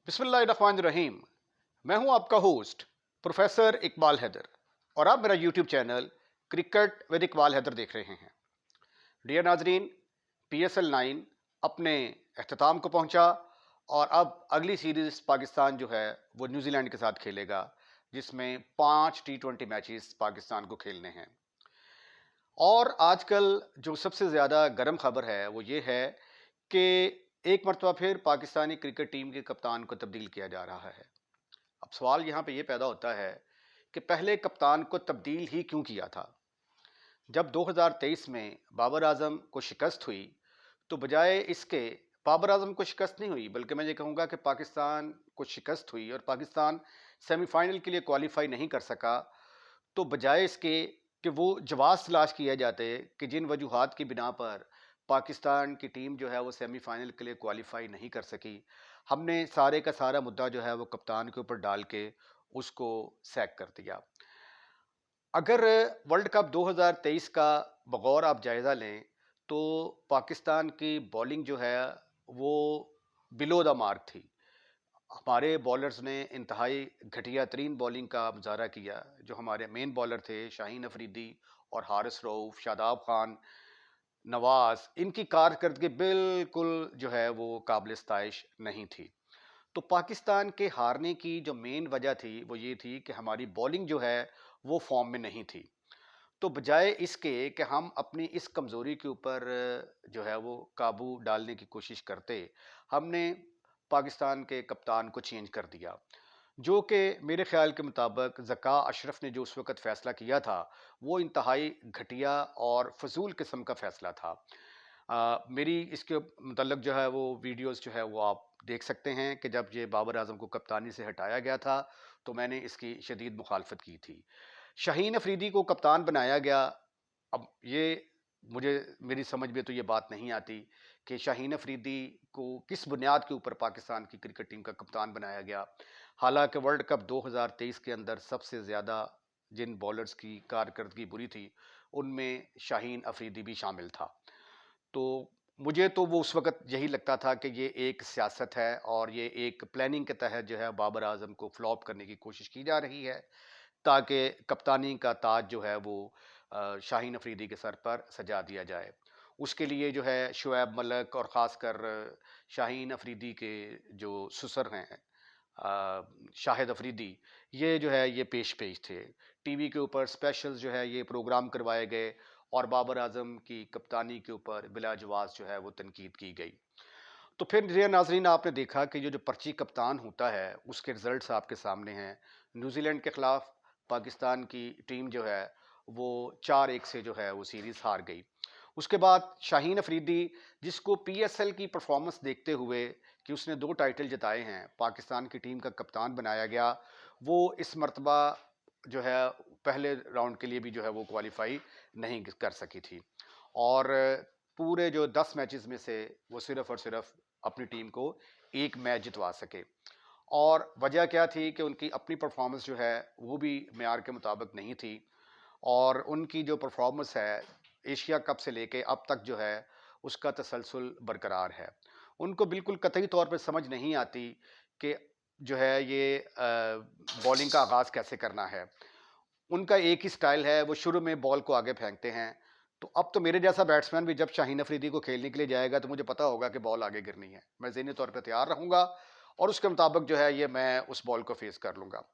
बिस्मिल्लाहिर्रहमानिर्रहीम। मैं हूं आपका होस्ट प्रोफेसर इकबाल हैदर और आप मेरा YouTube channel cricket with Iqbal Haider देख रहे हैं। डियर नाजरीन, PSL 9 अपने अख्ताम को पहुंचा और अब अगली सीरीज पाकिस्तान जो है वो न्यूजीलैंड के साथ खेलेगा, जिसमें 5 T20 मैचेस पाकिस्तान को खेलने हैं। और आजकल जो सबसे ज़्यादा गर्म खबर है वो ये है कि एक मरतबा फिर पाकिस्तानी क्रिकेट टीम के कप्तान को तब्दील किया जा रहा है। अब सवाल यहाँ पे ये पैदा होता है कि पहले कप्तान को तब्दील ही क्यों किया था। जब 2023 में बाबर आजम को शिकस्त हुई तो बजाय इसके, बाबर आजम को शिकस्त नहीं हुई बल्कि मैं ये कहूँगा कि पाकिस्तान को शिकस्त हुई और पाकिस्तान सेमीफाइनल के लिए क्वालिफाई नहीं कर सका, तो बजाय इसके कि वो जवाब तलाश किए जाते कि जिन वजूहात की बिना पर पाकिस्तान की टीम जो है वो सेमीफाइनल के लिए क्वालिफाई नहीं कर सकी, हमने सारे का सारा मुद्दा जो है वो कप्तान के ऊपर डाल के उसको सैक कर दिया। अगर वर्ल्ड कप 2023 का बगौर आप जायज़ा लें तो पाकिस्तान की बॉलिंग जो है वो बिलो द मार्क थी। हमारे बॉलर्स ने इंतहाई घटिया तरीन बॉलिंग का मुजाहरा किया। जो हमारे मेन बॉलर थे शाहीन अफरीदी और हारिस रऊफ, शादाब खान, नवाज, इनकी कारकर्दगी बिल्कुल जो है वो काबिल सताइश नहीं थी। तो पाकिस्तान के हारने की जो मेन वजह थी वो ये थी कि हमारी बॉलिंग जो है वो फॉर्म में नहीं थी। तो बजाय इसके कि हम अपनी इस कमज़ोरी के ऊपर जो है वो काबू डालने की कोशिश करते, हमने पाकिस्तान के कप्तान को चेंज कर दिया, जो कि मेरे ख्याल के मुताबिक ज़का अशरफ ने जो उस वक़्त फ़ैसला किया था वो इंतहाई घटिया और फ़जूल किस्म का फ़ैसला था। मेरी इसके मतलब जो है वो वीडियोस जो है वो आप देख सकते हैं कि जब ये बाबर आजम को कप्तानी से हटाया गया था तो मैंने इसकी शदीद मुखालफत की थी। शाहीन अफरीदी को कप्तान बनाया गया। अब ये मुझे, मेरी समझ में तो ये बात नहीं आती कि शाहीन अफरीदी को किस बुनियाद के ऊपर पाकिस्तान की क्रिकेट टीम का कप्तान बनाया गया। हालांकि वर्ल्ड कप 2023 के अंदर सबसे ज़्यादा जिन बॉलर्स की कारकर्दगी बुरी थी उनमें शाहीन अफरीदी भी शामिल था। तो मुझे तो वो उस वक़्त यही लगता था कि ये एक सियासत है और ये एक प्लानिंग के तहत जो है बाबर आज़म को फ्लॉप करने की कोशिश की जा रही है, ताकि कप्तानी का ताज जो है वो शाहीन अफरीदी के सर पर सजा दिया जाए। उसके लिए जो है शुएब मलिक और ख़ासकर शाहीन अफरीदी के जो ससुर हैं शाहिद अफरीदी, ये जो है ये पेश थे। टीवी के ऊपर स्पेशल जो है ये प्रोग्राम करवाए गए और बाबर आजम की कप्तानी के ऊपर बिलाजवाज जो है वो तनकीद की गई। तो फिर रिया नाजरीन, आपने देखा कि ये जो पर्ची कप्तान होता है उसके रिजल्ट्स आपके सामने हैं। न्यूजीलैंड के खिलाफ पाकिस्तान की टीम जो है वो 4-1 से जो है वो सीरीज़ हार गई। उसके बाद शाहीन अफरीदी, जिसको PSL की परफॉर्मेंस देखते हुए कि उसने 2 टाइटल जिताए हैं, पाकिस्तान की टीम का कप्तान बनाया गया। वो इस मर्तबा जो है पहले राउंड के लिए भी जो है वो क्वालिफाई नहीं कर सकी थी और पूरे जो 10 मैचेस में से वो सिर्फ और सिर्फ अपनी टीम को एक मैच जितवा सके। और वजह क्या थी कि उनकी अपनी परफॉर्मेंस जो है वो भी मेयार के मुताबिक नहीं थी और उनकी जो परफॉर्मेंस है एशिया कप से लेके अब तक जो है उसका तसलसल बरकरार है। उनको बिल्कुल कतई तौर पे समझ नहीं आती कि जो है ये बॉलिंग का आगाज़ कैसे करना है। उनका एक ही स्टाइल है, वो शुरू में बॉल को आगे फेंकते हैं। तो अब तो मेरे जैसा बैट्समैन भी जब शाहीन अफरीदी को खेलने के लिए जाएगा तो मुझे पता होगा कि बॉल आगे गिरनी है। मैं ज़हनी तौर पे तैयार रहूँगा और उसके मुताबिक जो है ये मैं उस बॉल को फेस कर लूँगा।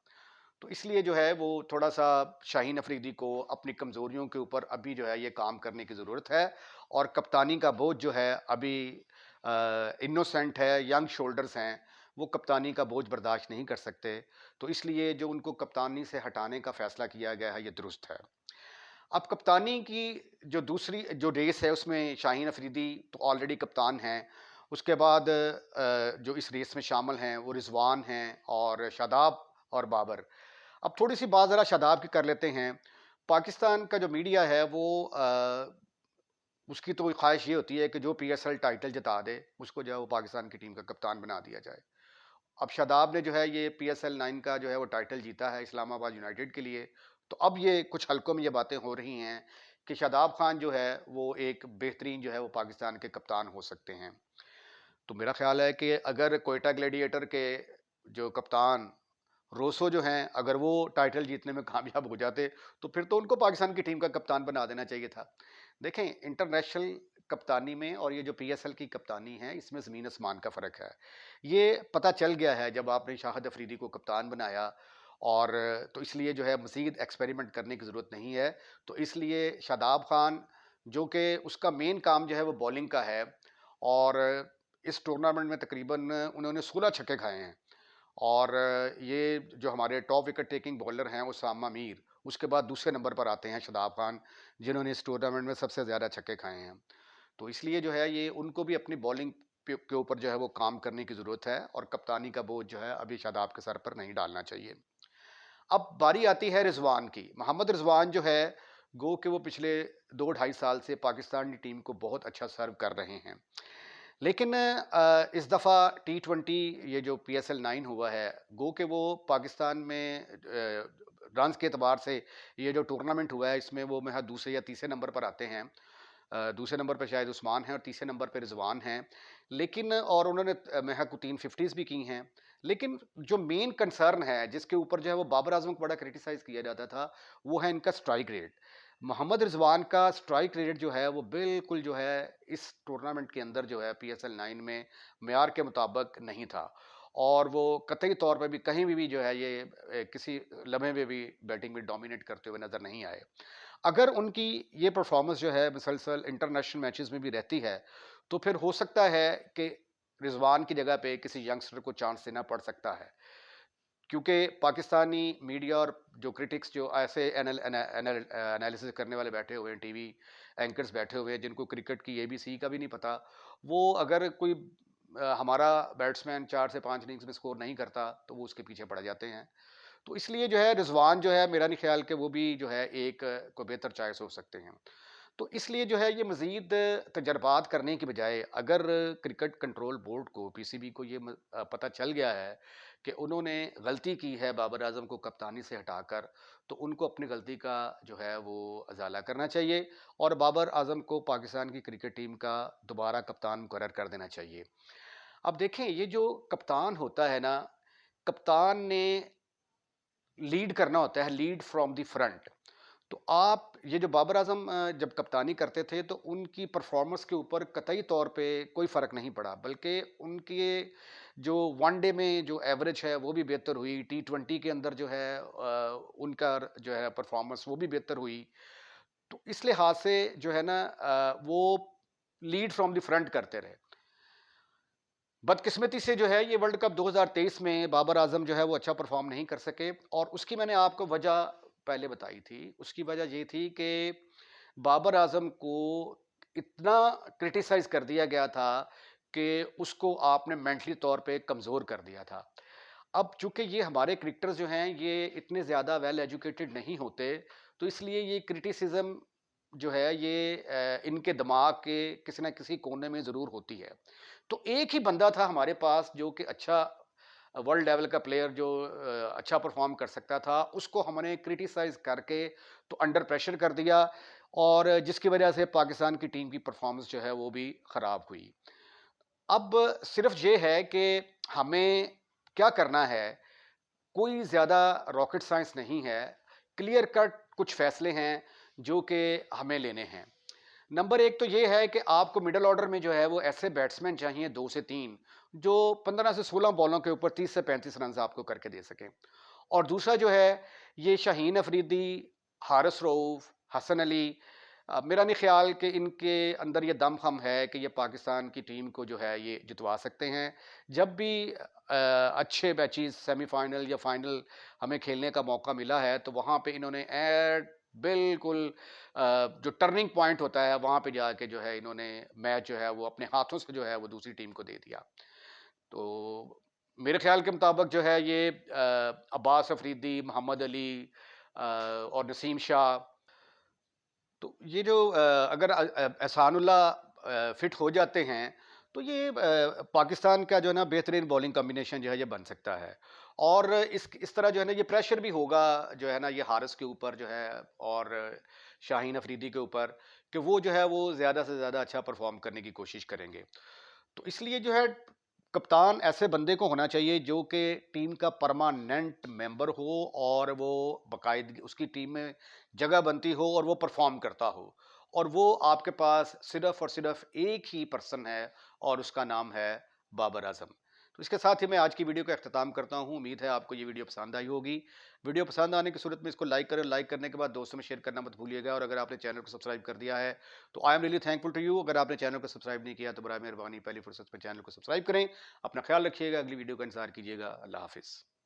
तो इसलिए जो है वो थोड़ा-सा शाहीन अफरीदी को अपनी कमज़ोरियों के ऊपर अभी जो है ये काम करने की ज़रूरत है और कप्तानी का बोझ जो है अभी इनोसेंट है, यंग शोल्डर्स हैं, वो कप्तानी का बोझ बर्दाश्त नहीं कर सकते। तो इसलिए जो उनको कप्तानी से हटाने का फ़ैसला किया गया है ये दुरुस्त है। अब कप्तानी की जो दूसरी जो रेस है उसमें शाहीन अफरीदी तो ऑलरेडी कप्तान हैं। उसके बाद जो इस रेस में शामिल हैं वो रिजवान हैं और शादाब और बाबर। अब थोड़ी सी बात ज़रा शादाब की कर लेते हैं। पाकिस्तान का जो मीडिया है वो उसकी तो ख्वाहिश ये होती है कि जो PSL टाइटल जिता दे उसको जो है वो पाकिस्तान की टीम का कप्तान बना दिया जाए। अब शादाब ने जो है ये PSL 9 का जो है वो टाइटल जीता है इस्लामाबाद यूनाइटेड के लिए। तो अब ये कुछ हलकों में ये बातें हो रही हैं कि शादाब खान जो है वो एक बेहतरीन जो है वो पाकिस्तान के कप्तान हो सकते हैं। तो मेरा ख्याल है कि अगर कोयटा ग्लैडिएटर के جو کپتان روسو جو ہیں اگر وہ ٹائٹل جیتنے میں کامیاب ہو جاتے تو پھر تو ان کو پاکستان کی ٹیم کا کپتان بنا دینا چاہیے تھا. دیکھیں انٹرنیشنل کپتانی میں اور یہ جو پی ایس ایل کی کپتانی ہے اس میں زمین آسمان کا فرق ہے. یہ پتہ چل گیا ہے جب آپ نے شاہد افریدی کو کپتان بنایا، اور تو اس لیے جو ہے مزید ایکسپیریمنٹ کرنے کی ضرورت نہیں ہے. تو اس لیے شاداب خان جو کہ اس کا مین کام جو ہے وہ بالنگ کا ہے، اور اس ٹورنامنٹ میں تقریباً انہوں نے 16 چھکے کھائے ہیں. اور یہ جو ہمارے ٹاپ وکٹ ٹیکنگ بالر ہیں اسامہ میر، اس کے بعد دوسرے نمبر پر آتے ہیں شاداب خان جنہوں نے اس ٹورنامنٹ میں سب سے زیادہ چھکے کھائے ہیں. تو اس لیے جو ہے یہ ان کو بھی اپنی بالنگ کے اوپر جو ہے وہ کام کرنے کی ضرورت ہے، اور کپتانی کا بوجھ جو ہے ابھی شاداب کے سر پر نہیں ڈالنا چاہیے. اب باری آتی ہے رضوان کی. محمد رضوان جو ہے گو کہ وہ پچھلے 2-2.5 سال سے پاکستانی ٹیم کو بہت اچھا سرو کر رہے ہیں، لیکن اس دفعہ T20 یہ جو PSL 9 ہوا ہے، گو کہ وہ پاکستان میں رنز کے اعتبار سے یہ جو ٹورنامنٹ ہوا ہے اس میں وہ میں دوسرے یا تیسرے نمبر پر آتے ہیں. دوسرے نمبر پہ شاید عثمان ہیں اور تیسرے نمبر پہ رضوان ہیں. لیکن اور انہوں نے محا کو 3 50s بھی کی ہیں. لیکن جو مین کنسرن ہے جس کے اوپر جو ہے وہ بابر اعظم کو بڑا کرٹیسائز کیا جاتا تھا، وہ ہے ان کا سٹرائک ریٹ. محمد رضوان کا سٹرائک ریٹ جو ہے وہ بالکل جو ہے اس ٹورنامنٹ کے اندر جو ہے PSL 9 میں معیار کے مطابق نہیں تھا، اور وہ قطعی طور پہ بھی کہیں بھی جو ہے یہ کسی لمحے میں بھی بیٹنگ میں ڈومینیٹ کرتے ہوئے نظر نہیں آئے. اگر ان کی یہ پرفارمنس جو ہے مسلسل انٹرنیشنل میچز میں بھی رہتی ہے تو پھر ہو سکتا ہے کہ رضوان کی جگہ پہ کسی ینگسٹر کو چانس دینا پڑ سکتا ہے، کیونکہ پاکستانی میڈیا اور جو کرٹکس جو ایسے انالیسس کرنے والے بیٹھے ہوئے ہیں، ٹی وی اینکرز بیٹھے ہوئے ہیں جن کو کرکٹ کی ABC کا بھی نہیں پتا، وہ اگر کوئی ہمارا بیٹسمین 4 سے 5 اننگز میں سکور نہیں کرتا تو وہ اس کے پیچھے پڑ جاتے ہیں. تو اس لیے جو ہے رضوان جو ہے میرا نہیں خیال کہ وہ بھی جو ہے ایک کو بہتر چوائس ہو سکتے ہیں. تو اس لیے جو ہے یہ مزید تجربات کرنے کی بجائے اگر کرکٹ کنٹرول بورڈ کو PCB کو یہ پتہ چل گیا ہے کہ انہوں نے غلطی کی ہے بابر اعظم کو کپتانی سے ہٹا کر، تو ان کو اپنی غلطی کا جو ہے وہ ازالہ کرنا چاہیے اور بابر اعظم کو پاکستان کی کرکٹ ٹیم کا دوبارہ کپتان مقرر کر دینا چاہیے. اب دیکھیں یہ جو کپتان ہوتا ہے نا، کپتان نے لیڈ کرنا ہوتا ہے، لیڈ فرام دی فرنٹ. تو آپ یہ جو بابر اعظم جب کپتانی کرتے تھے تو ان کی پرفارمنس کے اوپر قطعی طور پہ کوئی فرق نہیں پڑا، بلکہ ان کے جو ون ڈے میں جو ایوریج ہے وہ بھی بہتر ہوئی، T20 کے اندر جو ہے ان کا جو ہے پرفارمنس وہ بھی بہتر ہوئی. تو اس لحاظ سے جو ہے نا وہ لیڈ فرام دی فرنٹ کرتے رہے. بدقسمتی سے جو ہے یہ ورلڈ کپ 2023 میں بابر اعظم جو ہے وہ اچھا پرفارم نہیں کر سکے، اور اس کی میں نے آپ کو وجہ پہلے بتائی تھی. اس کی وجہ یہ تھی کہ بابر اعظم کو اتنا کرٹیسائز کر دیا گیا تھا کہ اس کو آپ نے مینٹلی طور پہ کمزور کر دیا تھا. اب چونکہ یہ ہمارے کرکٹرز جو ہیں یہ اتنے زیادہ ویل ایجوکیٹڈ نہیں ہوتے، تو اس لیے یہ کرٹیسزم جو ہے یہ ان کے دماغ کے کسی نہ کسی کونے میں ضرور ہوتی ہے. تو ایک ہی بندہ تھا ہمارے پاس جو کہ اچھا ورلڈ لیول کا پلیئر جو اچھا پرفارم کر سکتا تھا، اس کو ہم نے کرٹیسائز کر کے تو انڈر پریشر کر دیا، اور جس کی وجہ سے پاکستان کی ٹیم کی پرفارمنس جو ہے وہ بھی خراب ہوئی. اب صرف یہ ہے کہ ہمیں کیا کرنا ہے، کوئی زیادہ راکٹ سائنس نہیں ہے، کلیئر کٹ کچھ فیصلے ہیں جو کہ ہمیں لینے ہیں. نمبر ایک تو یہ ہے کہ آپ کو مڈل آرڈر میں جو ہے وہ ایسے بیٹسمین چاہیے 2 سے 3 جو 15 سے 16 بالوں کے اوپر 30 سے 35 رنز آپ کو کر کے دے سکیں. اور دوسرا جو ہے یہ شاہین افریدی، حارث رؤوف، حسن علی، میرا نہیں خیال کہ ان کے اندر یہ دم خم ہے کہ یہ پاکستان کی ٹیم کو جو ہے یہ جتوا سکتے ہیں. جب بھی اچھے میچز سیمی فائنل یا فائنل ہمیں کھیلنے کا موقع ملا ہے تو وہاں پہ انہوں نے بالکل جو ٹرننگ پوائنٹ ہوتا ہے وہاں پہ جا کے جو ہے انہوں نے میچ جو ہے وہ اپنے ہاتھوں سے جو ہے وہ دوسری ٹیم کو دے دیا. تو میرے خیال کے مطابق جو ہے یہ عباس افریدی، محمد علی اور نسیم شاہ، تو یہ جو اگر احسان اللہ فٹ ہو جاتے ہیں تو یہ پاکستان کا جو ہے نا بہترین بالنگ کمبینیشن جو ہے یہ بن سکتا ہے. اور اس طرح جو ہے نا یہ پریشر بھی ہوگا جو ہے نا یہ حارث کے اوپر جو ہے اور شاہین افریدی کے اوپر کہ وہ جو ہے وہ زیادہ سے زیادہ اچھا پرفارم کرنے کی کوشش کریں گے. تو اس لیے جو ہے कप्तान ऐसे बंदे को होना चाहिए जो कि टीम का परमानेंट मेंबर हो और वो बाकायदगी उसकी टीम में जगह बनती हो और वो परफॉर्म करता हो, और वो आपके पास सिर्फ और सिर्फ एक ही पर्सन है और उसका नाम है बाबर आजम। तो इसके साथ ही मैं आज की वीडियो का अख्ताम करता हूँ। उम्मीद है आपको ये वीडियो पसंद आई होगी। वीडियो पसंद आने की सूरत में इसको लाइक करें, लाइक करने के बाद दोस्तों में शेयर करना मत भूलिएगा, और अगर आपने चैनल को सब्सक्राइब कर दिया है तो I am really thankful to you. अगर आपने चैनल को सब्सक्राइब नहीं किया तो बड़ा मेहरबानी पहली फुर्सत में चैनल को सब्सक्राइब करें। अपना ख्याल रखिएगा, अगली वीडियो का इंतजार कीजिएगा। अल्लाह हाफिज़।